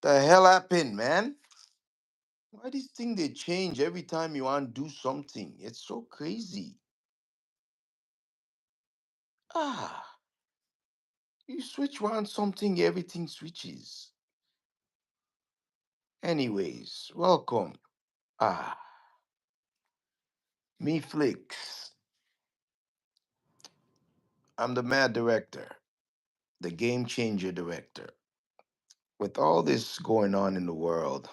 The hell happened, man? Why this thing they change every time you want to do something? It's so crazy. Ah, you switch one something, everything switches. Anyways, welcome. Ah, me Flicks. I'm the mad director, the game changer director. With all this going on in the world,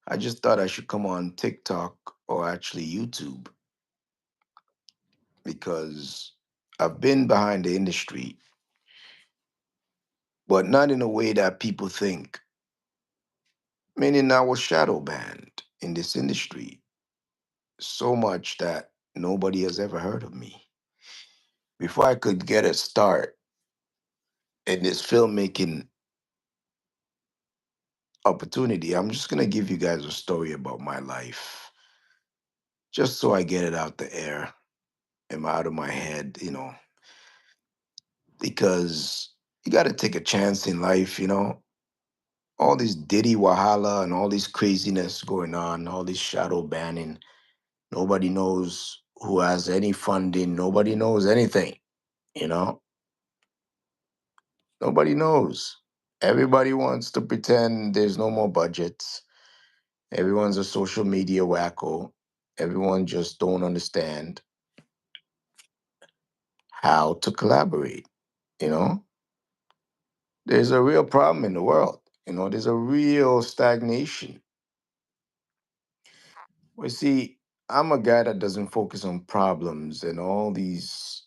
I just thought I should come on TikTok or actually YouTube because I've been behind the industry, but not in a way that people think. Meaning I was shadow banned in this industry so much that nobody has ever heard of me. Before I could get a start in this filmmaking opportunity, I'm just gonna give you guys a story about my life, just so I get it out the air and out of my head, because you gotta take a chance in life, all this Diddy Wahala and all this craziness going on, all this shadow banning. Nobody knows who has any funding. Nobody knows anything, you know? Nobody knows. Everybody wants to pretend there's no more budgets. Everyone's a social media wacko. Everyone just don't understand how to collaborate, you know? There's a real problem in the world. There's a real stagnation. Well, see, I'm a guy that doesn't focus on problems and all these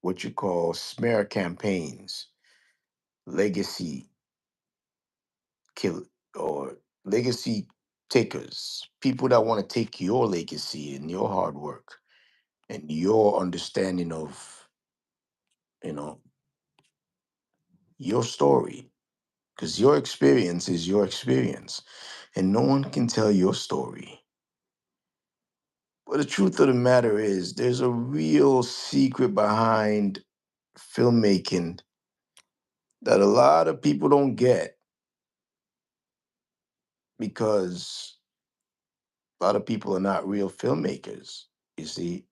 what you call smear campaigns, legacy kill or legacy takers, people that want to take your legacy and your hard work and your understanding of, you know, your story. Because your experience is your experience, and no one can tell your story. But the truth of the matter is, there's a real secret behind filmmaking that a lot of people don't get because a lot of people are not real filmmakers. You see,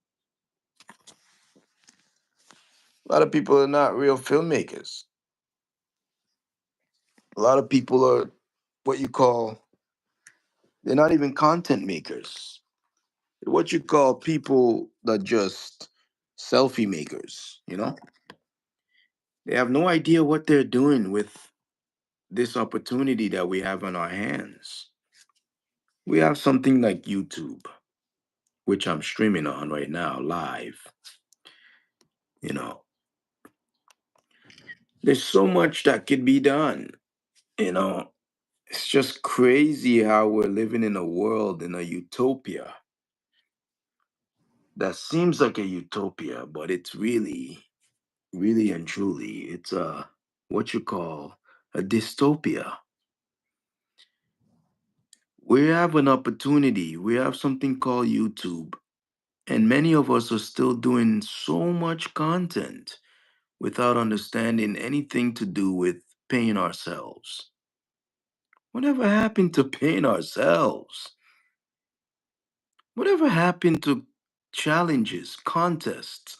a lot of people are not real filmmakers. A lot of people are what you call, they're not even content makers. They're what you call people that just selfie makers. They have no idea what they're doing with this opportunity that we have on our hands. We have something like YouTube, which I'm streaming on right now live. You know, there's so much that could be done. You know, it's just crazy how we're living in a world, in a utopia that seems like a utopia, but it's really and truly, it's a what you call a dystopia. We have an opportunity. We have something called YouTube, and many of us are still doing so much content without understanding anything to do with paying ourselves. Whatever happened to paying ourselves? Whatever happened to challenges, contests?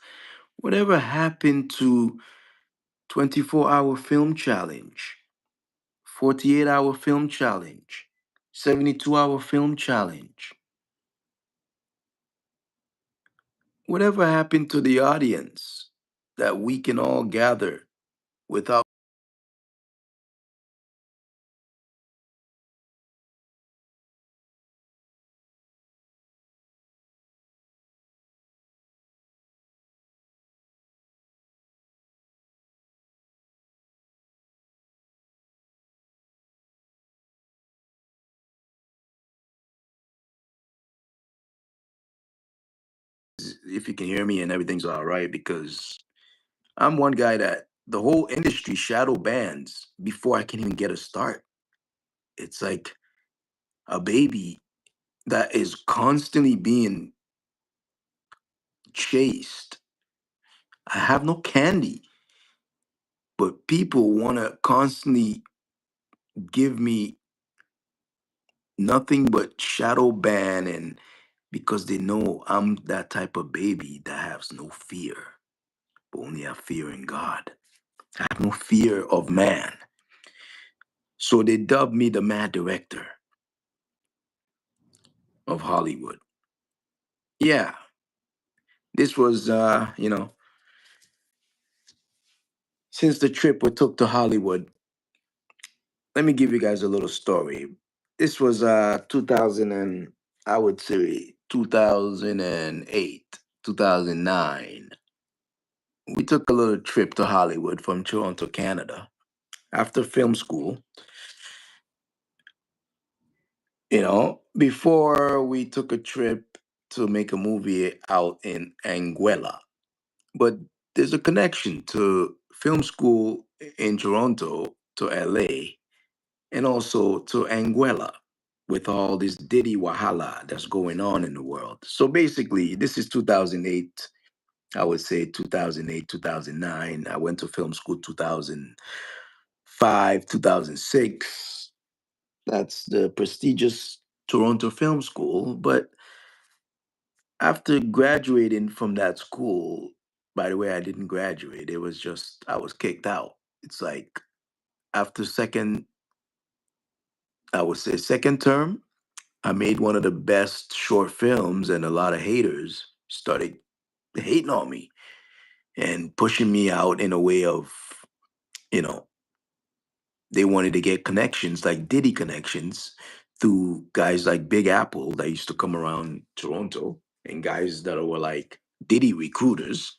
Whatever happened to 24-hour film challenge, 48-hour film challenge, 72-hour film challenge? Whatever happened to the audience that we can all gather without? If you can hear me and everything's all right, because I'm one guy that the whole industry shadow bans before I can even get a start. It's like a baby that is constantly being chased. I have no candy. But people want to constantly give me nothing but shadow ban, and because they know I'm that type of baby that has no fear, but only have fear in God. I have no fear of man. So they dubbed me the mad director of Hollywood. Yeah, this was, since the trip we took to Hollywood, let me give you guys a little story. This was 2000 and I would say 2008, 2009. We took a little trip to Hollywood from Toronto, Canada. After film school, before we took a trip to make a movie out in Anguilla. But there's a connection to film school in Toronto to LA and also to Anguilla with all this Diddy Wahala that's going on in the world. So basically, this is 2008. I would say 2008, 2009. I went to film school 2005, 2006. That's the prestigious Toronto Film School. But after graduating from that school, by the way, I didn't graduate. It was just, I was kicked out. It's like after I would say second term, I made one of the best short films, and a lot of haters started hating on me and pushing me out in a way of, you know, they wanted to get connections like Diddy connections through guys like Big Apple that used to come around Toronto, and guys that were like Diddy recruiters.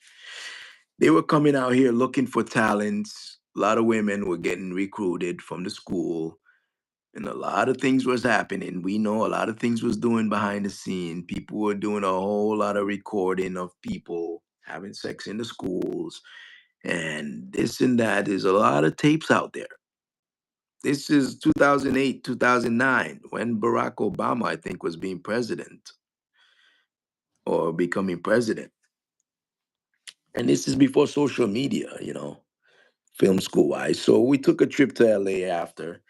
They were coming out here looking for talents. A lot of women were getting recruited from the school, and a lot of things was happening. We know a lot of things was doing behind the scene. People were doing a whole lot of recording of people having sex in the schools and this and that. There's a lot of tapes out there. This is 2008, 2009, when Barack Obama, I think, was being president or becoming president. And this is before social media, film school wise. So we took a trip to LA after.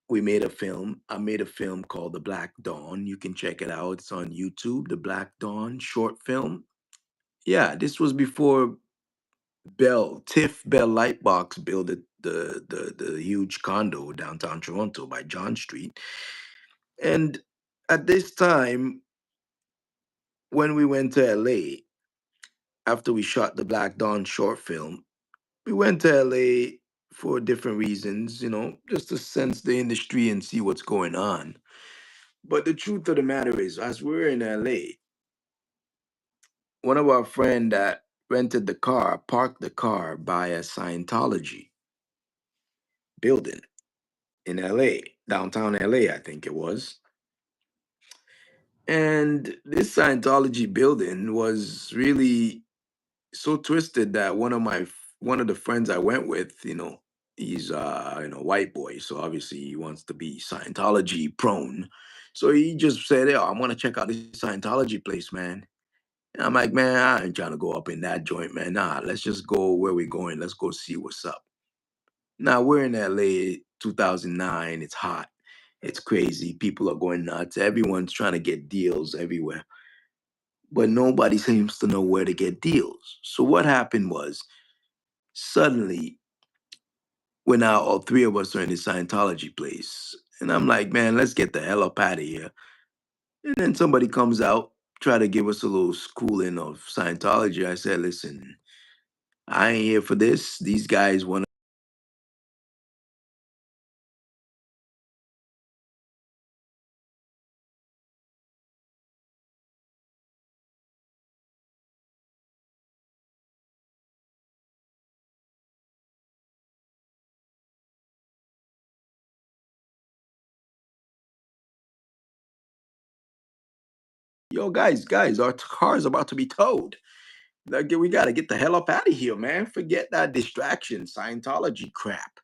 We made a film. I made a film called The Black Dawn. You can check it out. It's on YouTube, The Black Dawn short film. Yeah, this was before Tiff Bell Lightbox built the huge condo downtown Toronto by John Street. And at this time, when we went to LA, after we shot the Black Dawn short film, we went to LA for different reasons, just to sense the industry and see what's going on. But the truth of the matter is, as we were in LA, one of our friend that rented the car parked the car by a Scientology building in LA, downtown LA, I think it was. And this Scientology building was really so twisted that one of the friends I went with, he's white boy, so obviously he wants to be Scientology prone. So he just said, "Yo, I want to check out this Scientology place, man." And I'm like, "Man, I ain't trying to go up in that joint, man. Nah, let's just go where we're going. Let's go see what's up." Now we're in LA, 2009. It's hot. It's crazy. People are going nuts. Everyone's trying to get deals everywhere, but nobody seems to know where to get deals. So what happened was, suddenly, when now all three of us are in the Scientology place, and I'm like, "Man, let's get the hell up out of here." And then somebody comes out, try to give us a little schooling of Scientology. I said, "Listen, I ain't here for this. These guys want to." Yo, guys, our car is about to be towed. Like, we got to get the hell up out of here, man. Forget that distraction, Scientology crap.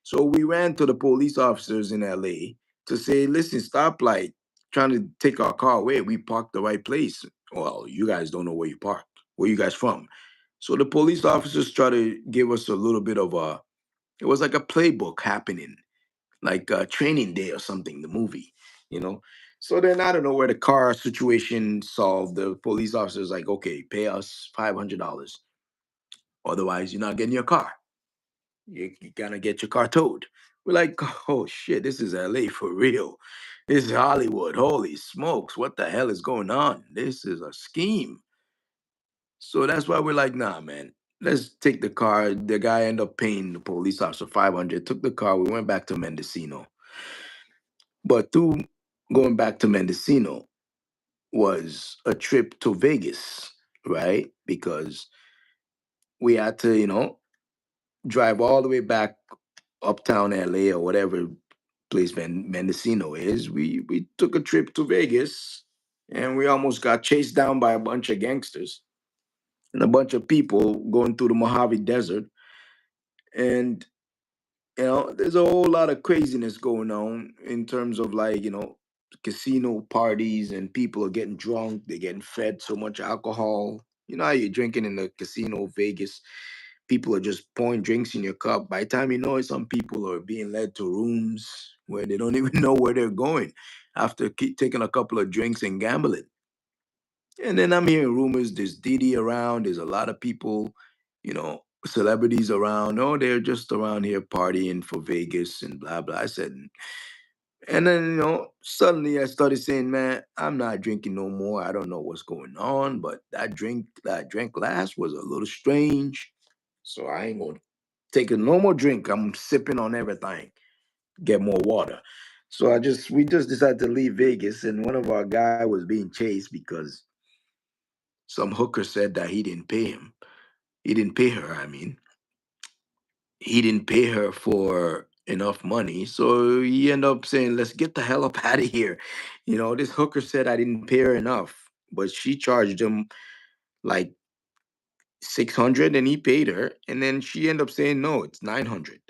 So we ran to the police officers in LA to say, "Listen, stop like trying to take our car away. We parked the right place." "Well, you guys don't know where you parked. Where you guys from?" So the police officers try to give us a little bit of a, it was like a playbook happening, like a training day or something, the movie, you know. So then I don't know where the car situation solved. The police officers like, okay, pay us $500, otherwise you're not getting your car. You're gonna get your car towed. We're like, oh shit, this is LA for real. This is Hollywood. Holy smokes, what the hell is going on? This is a scheme. So that's why we're like, nah, man. Let's take the car. The guy ended up paying the police officer 500. Took the car. We went back to Mendocino. But through going back to Mendocino was a trip to Vegas, right? Because we had to, drive all the way back uptown LA or whatever place Mendocino is. We took a trip to Vegas and we almost got chased down by a bunch of gangsters and a bunch of people going through the Mojave Desert. And there's a whole lot of craziness going on in terms of like, casino parties and people are getting drunk, they're getting fed so much alcohol. You know how you're drinking in the casino, Vegas, people are just pouring drinks in your cup. By the time you know it, some people are being led to rooms where they don't even know where they're going after taking a couple of drinks and gambling. And then I'm hearing rumors there's Diddy around, there's a lot of people, celebrities around. Oh, they're just around here partying for Vegas and blah blah. I said, and then suddenly I started saying, man, I'm not drinking no more. I don't know what's going on, but that drink that I drank last was a little strange. So I ain't gonna take a no more drink. I'm sipping on everything. Get more water. So we just decided to leave Vegas, and one of our guy was being chased because some hooker said that he didn't pay him. He didn't pay her. I mean, he didn't pay her for enough money. So he ended up saying, let's get the hell up out of here. This hooker said I didn't pay her enough, but she charged him like 600 and he paid her. And then she ended up saying, no, it's 900.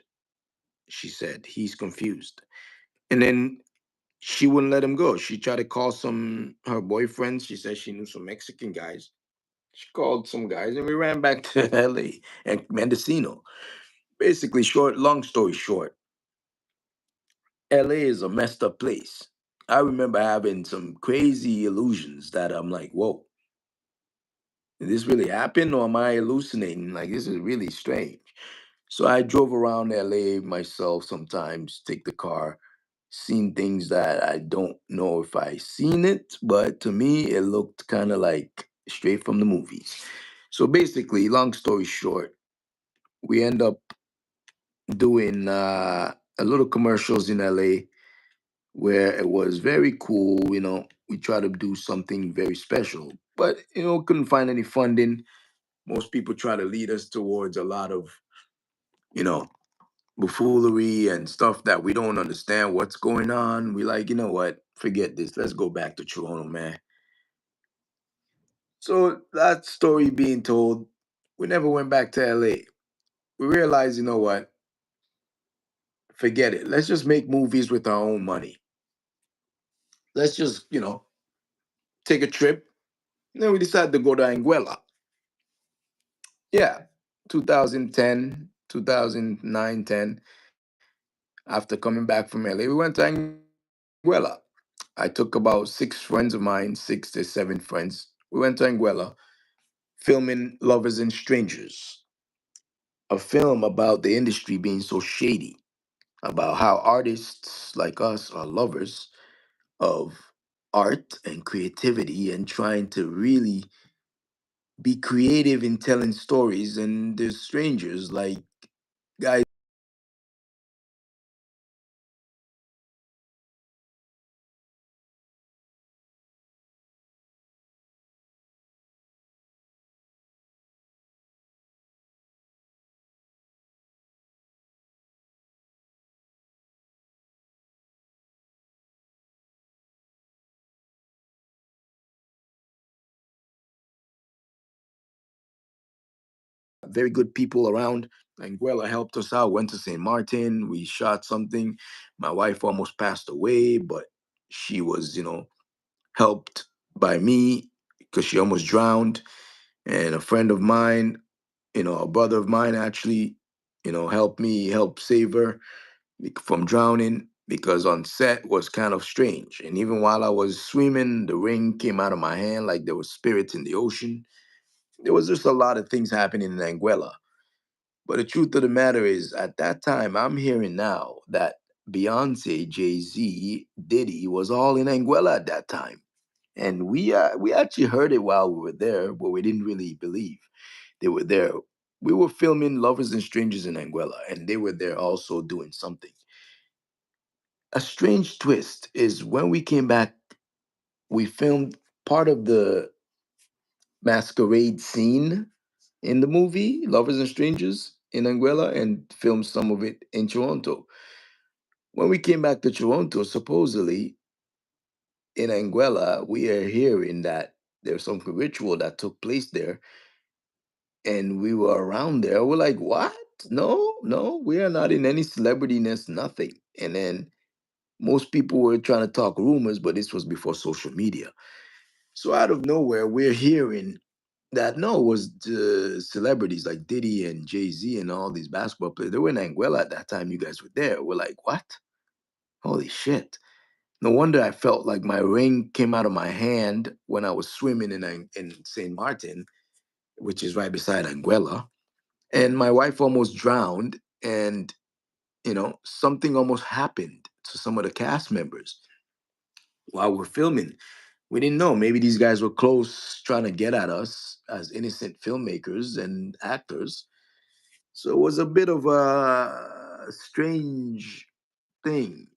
She said, he's confused. And then she wouldn't let him go. She tried to call her boyfriends. She said she knew some Mexican guys. She called some guys and we ran back to LA and Mendocino. Basically, long story short, LA is a messed up place. I remember having some crazy illusions that I'm like, whoa, did this really happen or am I hallucinating? Like, this is really strange. So I drove around LA myself sometimes, take the car, seen things that I don't know if I seen it, but to me, it looked kind of like straight from the movies. So basically, long story short, we end up doing a little commercials in LA where it was very cool. We try to do something very special, but couldn't find any funding. Most people try to lead us towards a lot of you know buffoonery and stuff that we don't understand what's going on. We like, you know what? Forget this. Let's go back to Toronto, man. So that story being told, we never went back to LA. We realized, you know what? Forget it. Let's just make movies with our own money. Let's just, take a trip. And then we decided to go to Anguilla. Yeah, 2010, 2009, 10. After coming back from LA, we went to Anguilla. I took about six friends of mine, 6 to 7 friends. We went to Anguilla, filming Lovers and Strangers, a film about the industry being so shady, about how artists like us are lovers of art and creativity and trying to really be creative in telling stories. And there's strangers like guys very good people around. Anguilla helped us out, went to St. Martin. We shot something. My wife almost passed away, but she was, helped by me because she almost drowned. And a friend of mine, A brother of mine actually, help save her from drowning because on set was kind of strange. And even while I was swimming, the ring came out of my hand like there was spirits in the ocean. There was just a lot of things happening in Anguilla. But the truth of the matter is, at that time, I'm hearing now that Beyonce, Jay Z, Diddy was all in Anguilla at that time, and we actually heard it while we were there, but we didn't really believe they were there. We were filming Lovers and Strangers in Anguilla, and they were there also doing something. A strange twist is when we came back, we filmed part of the masquerade scene in the movie Lovers and Strangers in Anguilla and filmed some of it in Toronto. When we came back to Toronto, supposedly in Anguilla, we are hearing that there's some ritual that took place there, and we were around there. We're like, what? No, no, we are not in any celebrityness, nothing. And then most people were trying to talk rumors, but this was before social media. So out of nowhere, we're hearing that no, it was the celebrities like Diddy and Jay Z and all these basketball players. They were in Anguilla at that time. You guys were there. We're like, what? Holy shit! No wonder I felt like my ring came out of my hand when I was swimming in Saint Martin, which is right beside Anguilla, and my wife almost drowned. And something almost happened to some of the cast members while we're filming. We didn't know. Maybe these guys were close trying to get at us as innocent filmmakers and actors. So it was a bit of a strange thing.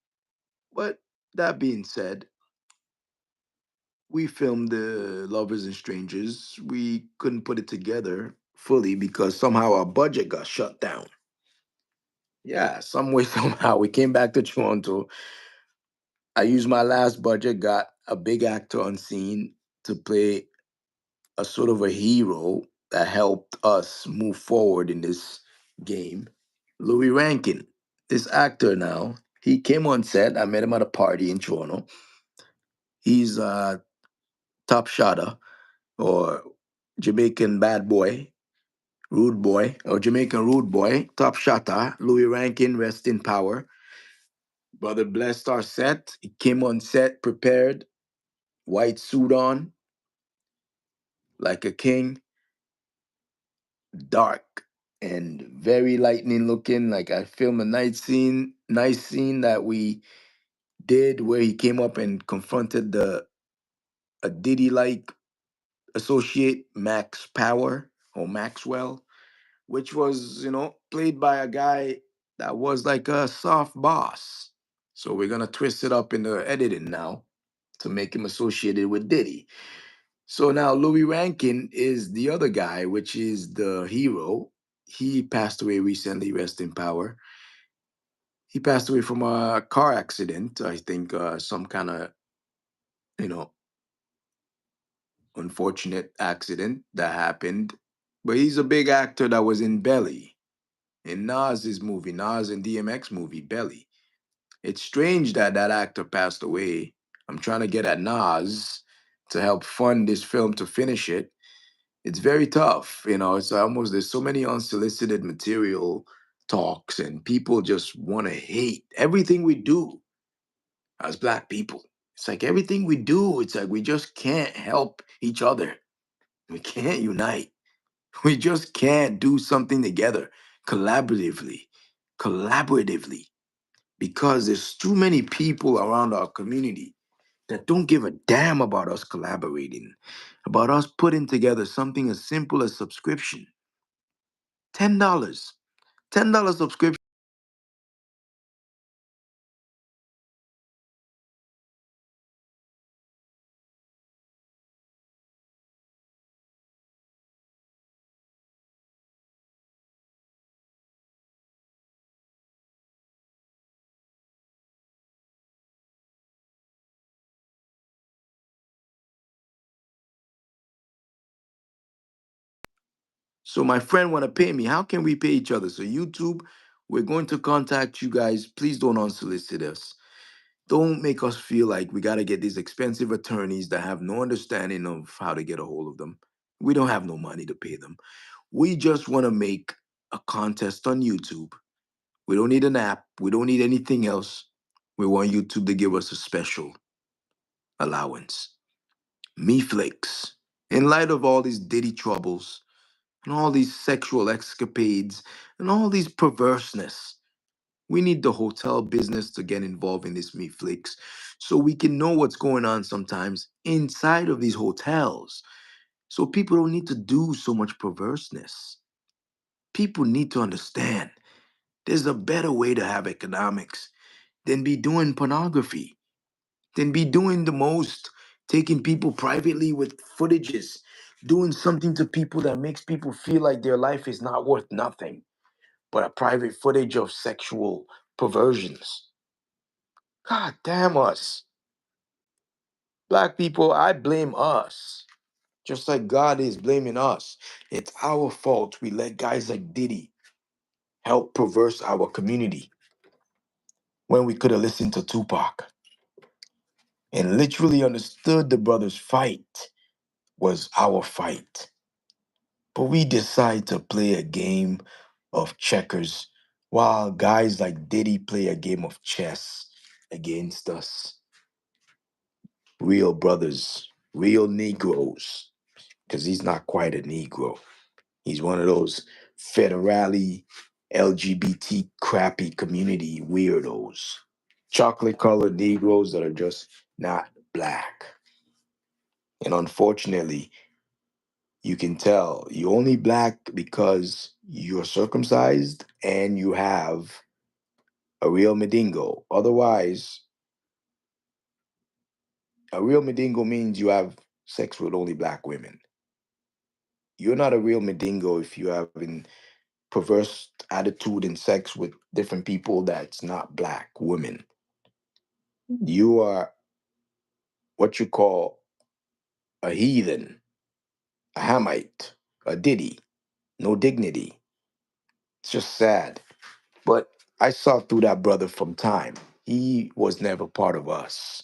But that being said, we filmed the Lovers and Strangers. We couldn't put it together fully because somehow our budget got shut down. Yeah, some way, somehow. We came back to Toronto. I used my last budget, got a big actor on scene to play a sort of a hero that helped us move forward in this game. Louis Rankin, this actor now, he came on set. I met him at a party in Toronto. He's a top shotter or Jamaican bad boy, rude boy, or Jamaican rude boy, top shotter. Louis Rankin, rest in power. Brother blessed our set. He came on set prepared, white suit on, like a king, dark and very lightning looking. Like I filmed a nice scene that we did where he came up and confronted the a Diddy like associate Max Power or Maxwell, which was played by a guy that was like a soft boss. So we're gonna twist it up in the editing now to make him associated with Diddy. So now Louis Rankin is the other guy, which is the hero. He passed away recently, rest in power. He passed away from a car accident, I think, some kind of, you know, unfortunate accident that happened. But he's a big actor that was in Belly, in Nas's movie, Nas and DMX movie, Belly. It's strange that that actor passed away. I'm trying to get at Nas to help fund this film to finish it. It's very tough. It's almost, there's so many unsolicited material talks, and people just want to hate everything we do as Black people. It's like everything we do, it's like we just can't help each other. We can't unite. We just can't do something together collaboratively, collaboratively, because there's too many people around our community that don't give a damn about us collaborating, about us putting together something as simple as subscription. $10. $10 subscription. So my friend want to pay me. How can we pay each other? So YouTube, we're going to contact you guys. Please don't unsolicit us. Don't make us feel like we got to get these expensive attorneys that have no understanding of how to get a hold of them. We don't have no money to pay them. We just want to make a contest on YouTube. We don't need an app. We don't need anything else. We want YouTube to give us a special allowance. Me Flakes. In light of all these Diddy troubles and all these sexual escapades and all these perverseness, we need the hotel business to get involved in this Me Flakes so we can know what's going on sometimes inside of these hotels. So people don't need to do so much perverseness. People need to understand there's a better way to have economics than be doing pornography, than be doing the most, taking people privately with footages, doing something to people that makes people feel like their life is not worth nothing, but a private footage of sexual perversions. God damn us. Black people, I blame us. Just like God is blaming us. It's our fault we let guys like Diddy help perverse our community when we could have listened to Tupac and literally understood the brother's fight was our fight. But we decide to play a game of checkers while guys like Diddy play a game of chess against us. Real brothers, real Negroes, because he's not quite a Negro. He's one of those federally LGBT crappy community weirdos. Chocolate colored Negroes that are just not black. And unfortunately, you can tell you're only black because you're circumcised and you have a real Medingo. Otherwise, a real Medingo means you have sex with only black women. You're not a real Medingo if you have an perverse attitude and sex with different people that's not black women. You are what you call a heathen, a Hamite, a Diddy, no dignity. It's just sad. But I saw through that brother from time. He was never part of us.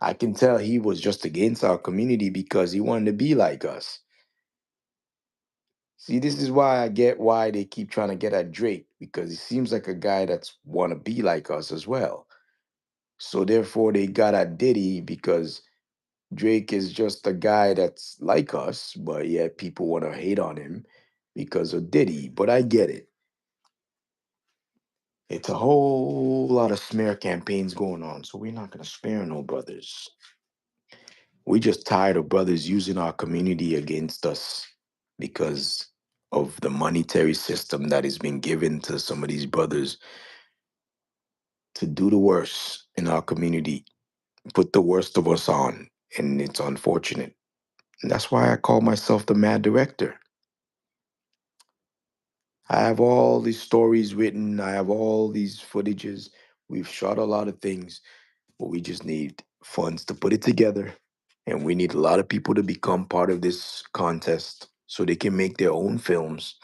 I can tell he was just against our community because he wanted to be like us. See, this is why I get why they keep trying to get at Drake because he seems like a guy that's want to be like us as well. So therefore, they got at Diddy because Drake is just a guy that's like us, but yet people want to hate on him because of Diddy. But I get it. It's a whole lot of smear campaigns going on, so we're not gonna spare no brothers. We just tired of brothers using our community against us because of the monetary system that is being given to some of these brothers to do the worst in our community, put the worst of us on, and it's unfortunate. And that's why I call myself the mad director. I have all these stories written, I have all these footages. We've shot a lot of things, but we just need funds to put it together. And we need a lot of people to become part of this contest so they can make their own films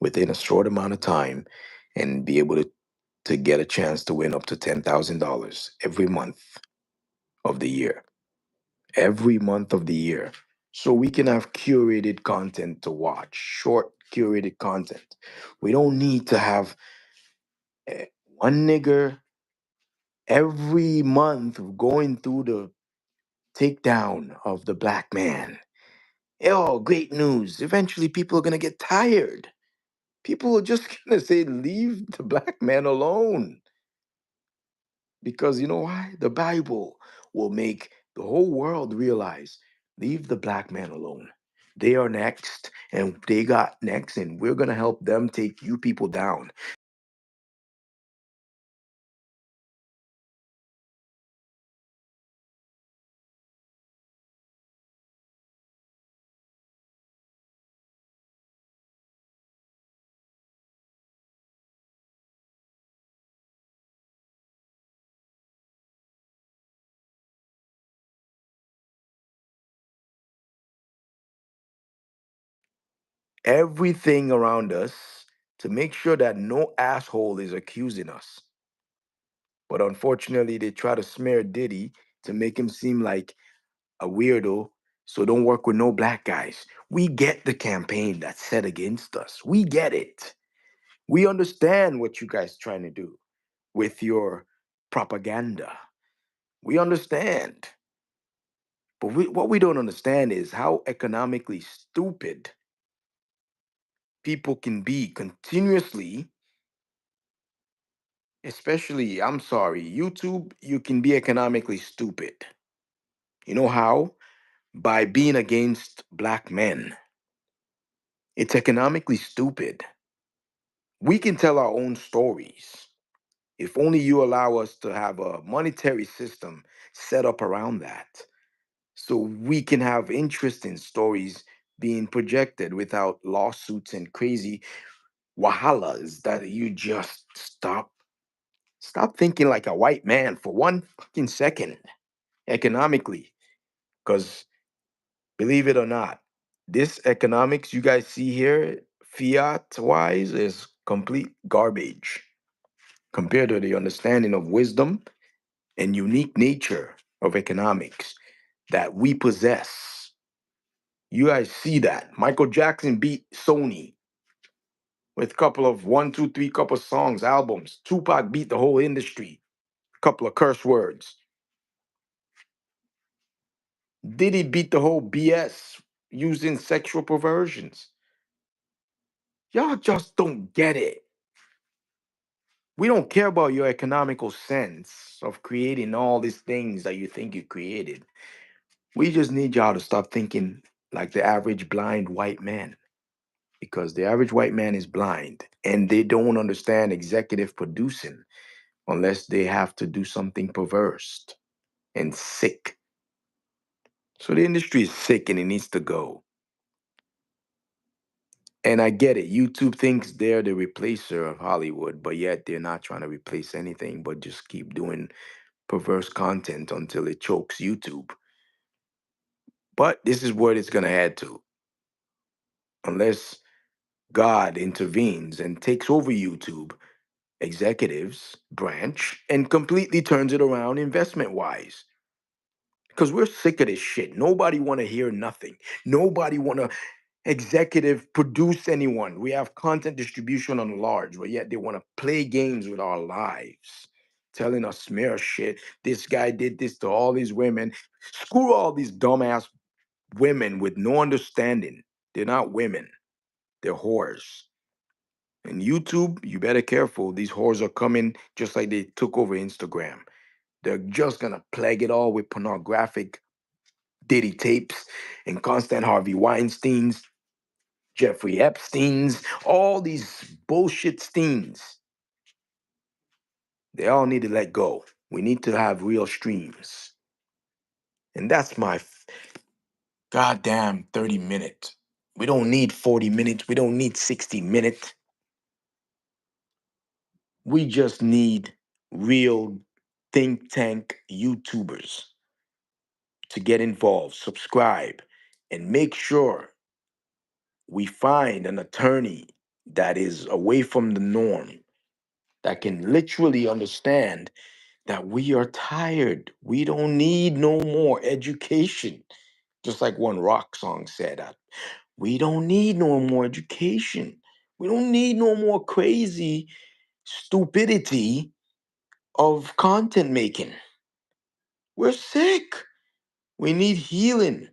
within a short amount of time and be able to get a chance to win up to $10,000 every month of the year. Every month of the year. So we can have curated content to watch, short curated content. We don't need to have one nigger every month going through the takedown of the black man. Oh, great news. Eventually, people are going to get tired. People are just going to say, leave the black man alone. Because you know why? The Bible will make the whole world realize leave the black man alone. They are next, and they got next, and we're going to help them take you people down. Everything around us to make sure that no asshole is accusing us. But unfortunately, they try to smear Diddy to make him seem like a weirdo So don't work with no black guys. We get the campaign that's set against us. We get it. We understand what you guys trying to do with your propaganda. We understand. But what we don't understand is how economically stupid people can be continuously, especially, I'm sorry, YouTube, you can be economically stupid. You know how? By being against black men. It's economically stupid. We can tell our own stories. If only you allow us to have a monetary system set up around that, so we can have interesting stories being projected without lawsuits and crazy wahalas that you just stop thinking like a white man for one fucking second economically. Because believe it or not, this economics you guys see here, fiat wise, is complete garbage compared to the understanding of wisdom and unique nature of economics that we possess. You guys see that. Michael Jackson beat Sony with a couple of one, two, three, couple songs, albums. Tupac beat the whole industry. A couple of curse words. Diddy beat the whole BS using sexual perversions. Y'all just don't get it. We don't care about your economical sense of creating all these things that you think you created. We just need y'all to stop thinking like the average blind white man, because the average white man is blind and they don't understand executive producing unless they have to do something perverse and sick. So the industry is sick and it needs to go. And I get it. YouTube thinks they're the replacer of Hollywood, but yet they're not trying to replace anything but just keep doing perverse content until it chokes YouTube. But this is what it's going to head to. Unless God intervenes and takes over YouTube, executives branch and completely turns it around investment wise. Because we're sick of this shit. Nobody want to hear nothing. Nobody want to executive produce anyone. We have content distribution on large, but yet they want to play games with our lives, telling us smear shit. This guy did this to all these women. Screw all these dumbass women with no understanding. They're not women. They're whores. And YouTube, you better careful. These whores are coming just like they took over Instagram. They're just gonna plague it all with pornographic Diddy tapes and Constant Harvey Weinsteins, Jeffrey Epstein's, all these bullshit steens. They all need to let go. We need to have real streams. And that's my goddamn 30 minutes. We don't need 40 minutes. We don't need 60 minutes. We just need real think tank YouTubers to get involved, subscribe, and make sure we find an attorney that is away from the norm, that can literally understand that we are tired. We don't need no more education. Just like one rock song said, we don't need no more education. We don't need no more crazy stupidity of content making. We're sick. We need healing.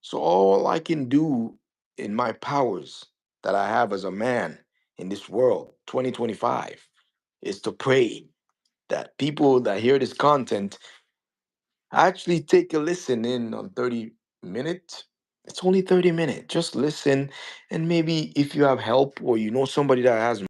So all I can do in my powers that I have as a man in this world, 2025, is to pray that people that hear this content actually take a listen in on 30 minutes. It's only 30 minutes. Just listen, and maybe if you have help or you know somebody that has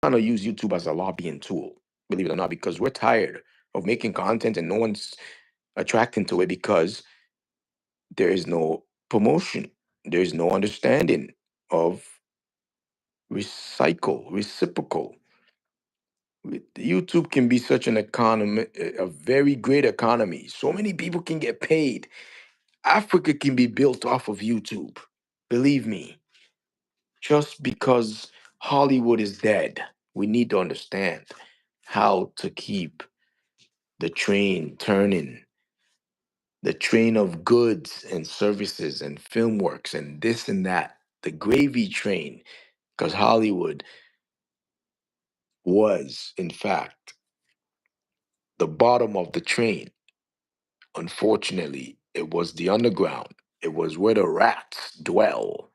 trying to use YouTube as a lobbying tool, believe it or not, because we're tired of making content and no one's attracting to it because there is no promotion. There is no understanding of reciprocal. YouTube can be such an economy, a very great economy. So many people can get paid. Africa can be built off of YouTube. Believe me, just because Hollywood is dead, we need to understand how to keep the train turning, the train of goods and services and film works and this and that, the gravy train, because Hollywood was, in fact, the bottom of the train. Unfortunately, it was the underground. It was where the rats dwell.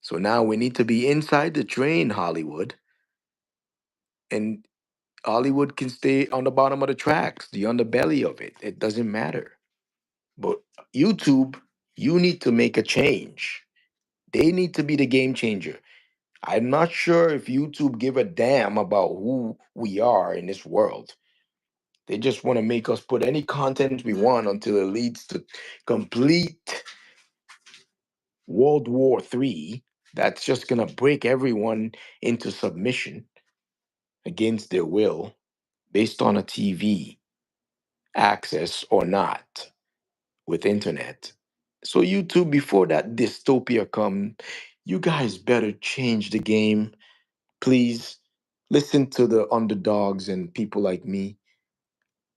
So now we need to be inside the train, Hollywood, and Hollywood can stay on the bottom of the tracks, the underbelly of it. It doesn't matter. But YouTube, you need to make a change. They need to be the game changer. I'm not sure if YouTube give a damn about who we are in this world. They just want to make us put any content we want until it leads to complete World War III. That's just going to break everyone into submission against their will based on a TV access or not with internet. So YouTube, before that dystopia come, you guys better change the game. Please listen to the underdogs and people like me.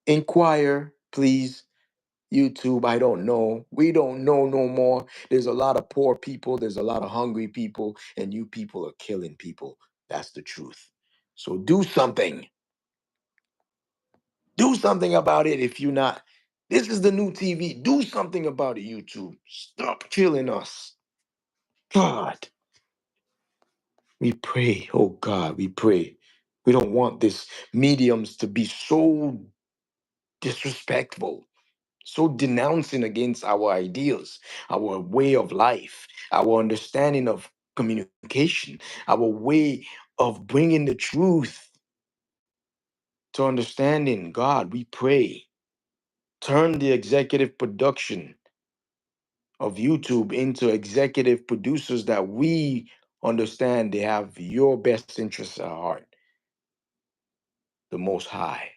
Inquire, please. YouTube, I don't know. We don't know no more. There's a lot of poor people, there's a lot of hungry people, and you people are killing people. That's the truth. So do something. Do something about it if you're not. This is the new TV. Do something about it, YouTube. Stop killing us. God, we pray. Oh God, we pray. We don't want this mediums to be so disrespectful, so denouncing against our ideals, our way of life, our understanding of communication, our way of bringing the truth to understanding. God, we pray. Turn the executive production of YouTube into executive producers that we understand they have your best interests at heart, the Most High.